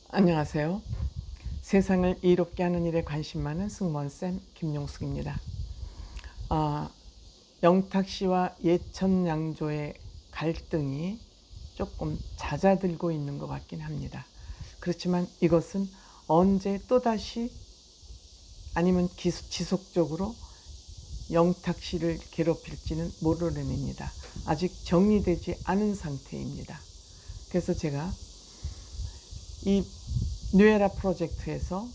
안녕하세요. 세상을 이롭게 하는 일에 관심 많은 승무원쌤 김용숙입니다. 영탁 씨와 예천양조의 갈등이 조금 잦아들고 있는 것 같긴 합니다. 그렇지만 이것은 언제 또다시 아니면 지속적으로 영탁 씨를 괴롭힐지는 모르는 일입니다. 아직 정리되지 않은 상태입니다. 그래서 제가 이 뉴에라 프로젝트에서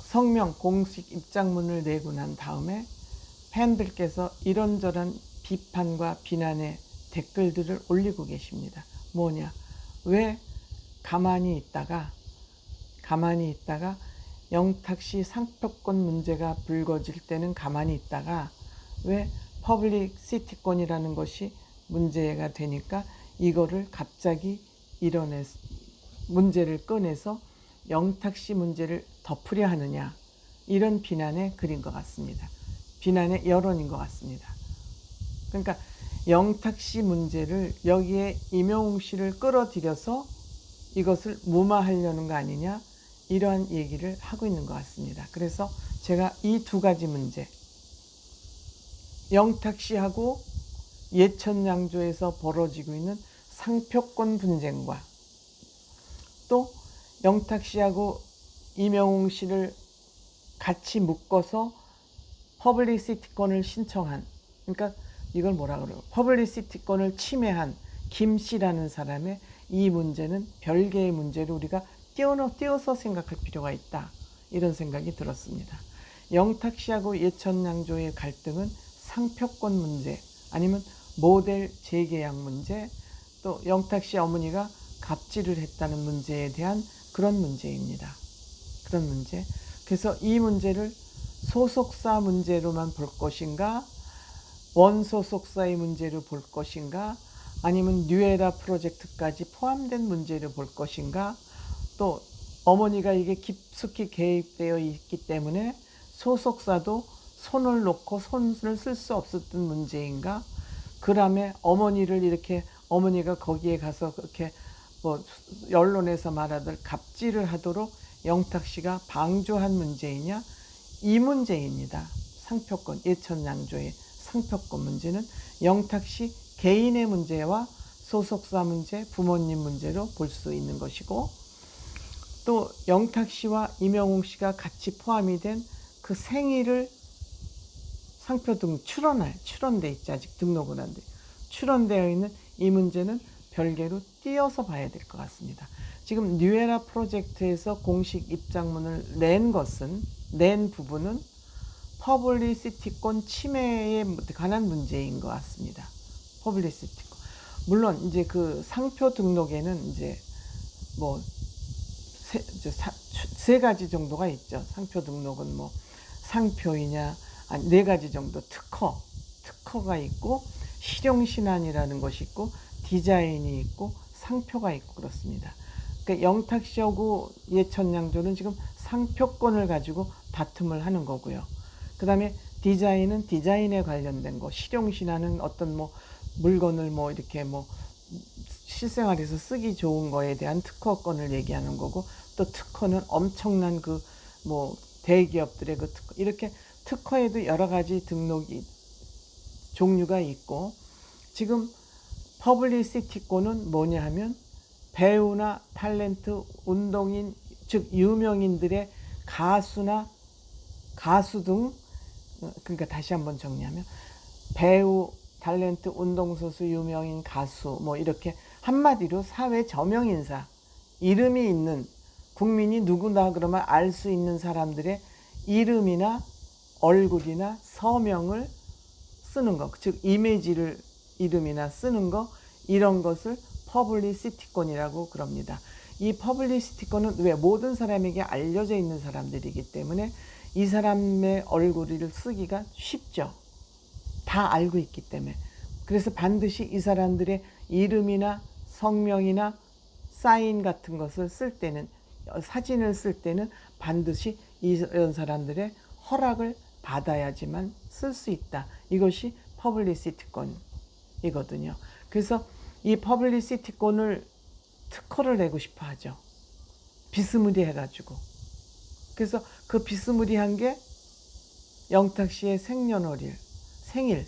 성명 공식 입장문을 내고 난 다음에 팬들께서 이런저런 비판과 비난의 댓글들을 올리고 계십니다. 뭐냐? 왜 가만히 있다가 영탁 씨 상표권 문제가 불거질 때는 가만히 있다가 왜 퍼블릭시티권이라는 것이 문제가 되니까 이거를 갑자기 문제를 꺼내서 영탁 씨 문제를 덮으려 하느냐, 이런 비난의 글인 것 같습니다. 비난의 여론인 것 같습니다. 그러니까 영탁 씨 문제를 여기에 임영웅 씨를 끌어들여서 이것을 무마하려는 거 아니냐, 이러한 얘기를 하고 있는 것 같습니다. 그래서 제가 이 두 가지 문제, 영탁 씨하고 예천양조에서 벌어지고 있는 상표권 분쟁과 또 영탁 씨하고 임영웅 씨를 같이 묶어서 퍼블리시티권을 신청한, 그러니까 이걸 뭐라 그래요? 퍼블리시티권을 침해한 김 씨라는 사람의 이 문제는 별개의 문제로 우리가 띄어서 생각할 필요가 있다, 이런 생각이 들었습니다. 영탁 씨하고 예천양조의 갈등은 상표권 문제, 아니면 모델 재계약 문제, 또 영탁 씨 어머니가 갑질을 했다는 문제에 대한 그런 문제입니다. 그런 문제. 그래서 이 문제를 소속사 문제로만 볼 것인가, 원소속사의 문제로 볼 것인가, 아니면 뉴에라 프로젝트까지 포함된 문제로 볼 것인가, 또 어머니가 이게 깊숙이 개입되어 있기 때문에 소속사도 손을 놓고 손을 쓸 수 없었던 문제인가, 그다음에 어머니가 거기에 가서 그렇게 뭐 언론에서 말하듯 갑질을 하도록 영탁 씨가 방조한 문제이냐, 이 문제입니다. 상표권, 예천양조의 상표권 문제는 영탁 씨 개인의 문제와 소속사 문제, 부모님 문제로 볼 수 있는 것이고, 또 영탁 씨와 임영웅 씨가 같이 포함이 된 그 생일을 상표 등 출원돼 있지, 아직 등록은 안 돼. 출원되어 있는 이 문제는 별개로 띄어서 봐야 될 것 같습니다. 지금 뉴에라 프로젝트에서 공식 입장문을 낸 부분은 퍼블리시티권 침해에 관한 문제인 것 같습니다. 퍼블리시티권. 물론 이제 그 상표 등록에는 이제 뭐 세 가지 정도가 있죠. 상표 등록은 뭐 상표이냐, 아니 네 가지 정도, 특허가 있고, 실용신안이라는 것이 있고, 디자인이 있고, 상표가 있고, 그렇습니다. 그러니까 영탁 씨하고 예천양조는 지금 상표권을 가지고 다툼을 하는 거고요. 그 다음에 디자인은 디자인에 관련된 거, 실용신안은 어떤 뭐 물건을 뭐 이렇게 뭐 실생활에서 쓰기 좋은 거에 대한 특허권을 얘기하는 거고, 또 특허는 엄청난 그 뭐 대기업들의 그 특허, 이렇게 특허에도 여러 가지 등록이 종류가 있고, 지금 퍼블리시티권은 뭐냐 하면 배우나 탤런트, 운동인, 즉 유명인들의 가수 등, 그러니까 다시 한번 정리하면 배우, 탤런트, 운동선수, 유명인, 가수, 뭐 이렇게 한마디로 사회 저명인사, 이름이 있는, 국민이 누구나 그러면 알 수 있는 사람들의 이름이나 얼굴이나 서명을 쓰는 것, 즉 이름이나 쓰는 것, 이런 것을 퍼블리시티권이라고 그럽니다. 이 퍼블리시티권은 왜 모든 사람에게 알려져 있는 사람들이기 때문에 이 사람의 얼굴을 쓰기가 쉽죠. 다 알고 있기 때문에. 그래서 반드시 이 사람들의 이름이나 성명이나 사인 같은 것을 쓸 때는, 사진을 쓸 때는 반드시 이런 사람들의 허락을 받아야지만 쓸 수 있다. 이것이 퍼블리시티권이거든요. 그래서 이 퍼블리시티권을 특허를 내고 싶어 하죠. 비스무리해가지고. 그래서 그 비스무리한 게 영탁 씨의 생일,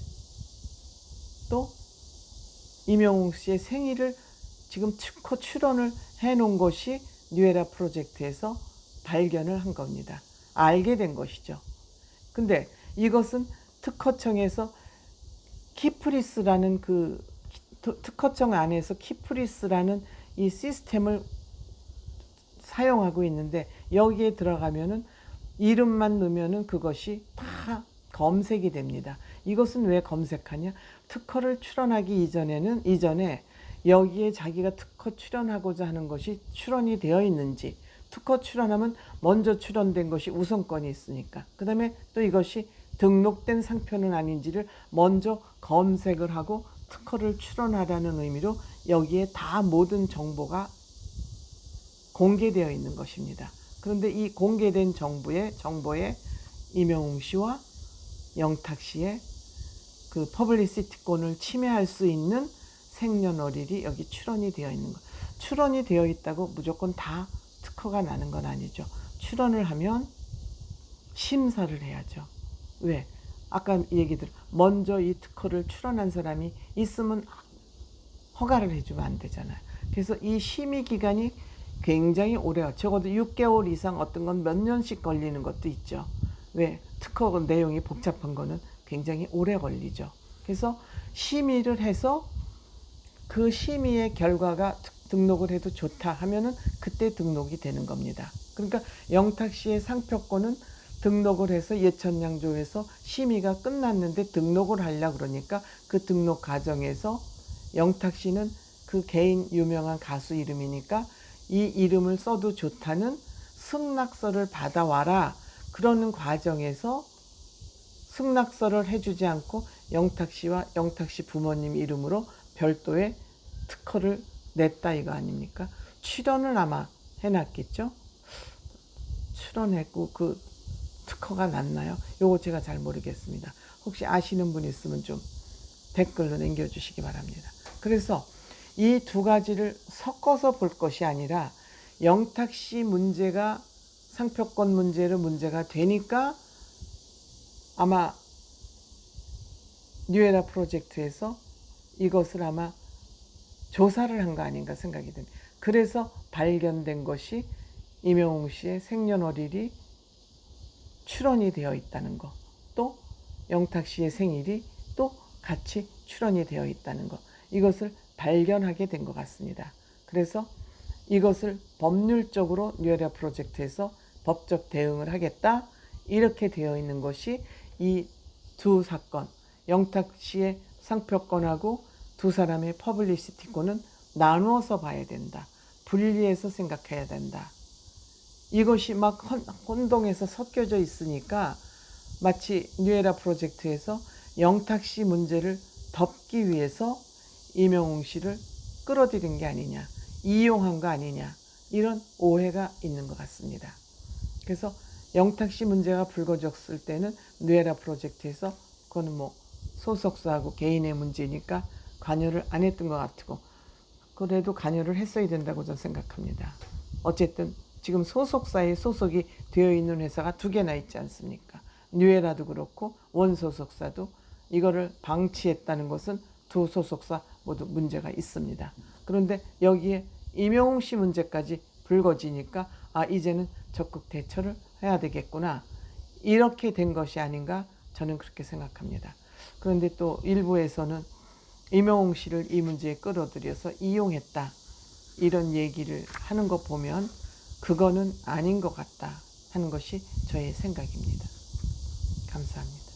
또 임영웅 씨의 생일을 지금 특허 출원을 해놓은 것이 뉴에라 프로젝트에서 발견을 한 겁니다. 알게 된 것이죠. 근데 이것은 특허청에서 키프리스라는 특허청 안에서 키프리스라는 이 시스템을 사용하고 있는데, 여기에 들어가면은 이름만 넣으면은 그것이 다 검색이 됩니다. 이것은 왜 검색하냐? 특허를 출원하기 이전에 여기에 자기가 특허 출원하고자 하는 것이 출원이 되어 있는지, 특허 출원하면 먼저 출원된 것이 우선권이 있으니까, 그 다음에 또 이것이 등록된 상표는 아닌지를 먼저 검색을 하고 특허를 출원하라는 의미로 여기에 다 모든 정보가 공개되어 있는 것입니다. 그런데 이 공개된 정보에 임영웅 씨와 영탁 씨의 그 퍼블리시티권을 침해할 수 있는 생년월일이 여기 출원이 되어 있는 것. 출원이 되어 있다고 무조건 다 특허가 나는 건 아니죠. 출원을 하면 심사를 해야죠. 왜? 아까 얘기들 먼저 이 특허를 출원한 사람이 있으면 허가를 해주면 안 되잖아요. 그래서 이 심의 기간이 굉장히 오래요. 적어도 6개월 이상, 어떤 건 몇 년씩 걸리는 것도 있죠. 왜? 특허 내용이 복잡한 거는 굉장히 오래 걸리죠. 그래서 심의를 해서 그 심의의 결과가 등록을 해도 좋다 하면은 그때 등록이 되는 겁니다. 그러니까 영탁 씨의 상표권은 등록을 해서 예천양조에서 심의가 끝났는데 등록을 하려고 그러니까 그 등록 과정에서 영탁 씨는 그 개인 유명한 가수 이름이니까 이 이름을 써도 좋다는 승낙서를 받아와라. 그러는 과정에서 승낙서를 해주지 않고 영탁 씨와 영탁 씨 부모님 이름으로 별도의 특허를 냈다 이거 아닙니까? 출원을 아마 해놨겠죠? 출원했고 그 특허가 났나요? 요거 제가 잘 모르겠습니다. 혹시 아시는 분 있으면 좀 댓글로 남겨주시기 바랍니다. 그래서 이 두 가지를 섞어서 볼 것이 아니라 영탁 씨 문제가 상표권 문제로 문제가 되니까 아마 뉴에라 프로젝트에서 이것을 아마 조사를 한 거 아닌가 생각이 듭니다. 그래서 발견된 것이 임영웅 씨의 생년월일이 출원이 되어 있다는 거, 또 영탁 씨의 생일이 또 같이 출원이 되어 있다는 거, 이것을 발견하게 된 것 같습니다. 그래서 이것을 법률적으로 뉴에라 프로젝트에서 법적 대응을 하겠다 이렇게 되어 있는 것이 이 두 사건, 영탁 씨의 상표권하고 두 사람의 퍼블리시티권은 나누어서 봐야 된다. 분리해서 생각해야 된다. 이것이 막 혼동해서 섞여져 있으니까 마치 뉴에라 프로젝트에서 영탁 씨 문제를 덮기 위해서 임영웅 씨를 끌어들인 게 아니냐, 이용한 거 아니냐, 이런 오해가 있는 것 같습니다. 그래서 영탁 씨 문제가 불거졌을 때는 뉴에라 프로젝트에서 그거는 뭐 소속사하고 개인의 문제니까 관여를 안 했던 것 같고, 그래도 관여를 했어야 된다고 저는 생각합니다. 어쨌든 지금 소속사에 소속이 되어 있는 회사가 두 개나 있지 않습니까? 뉴에라도 그렇고 원소속사도 이거를 방치했다는 것은 두 소속사 모두 문제가 있습니다. 그런데 여기에 임영웅 씨 문제까지 불거지니까 이제는 적극 대처를 해야 되겠구나, 이렇게 된 것이 아닌가 저는 그렇게 생각합니다. 그런데 또 일부에서는 임영웅 씨를 이 문제에 끌어들여서 이용했다 이런 얘기를 하는 거 보면 그거는 아닌 것 같다 하는 것이 저의 생각입니다. 감사합니다.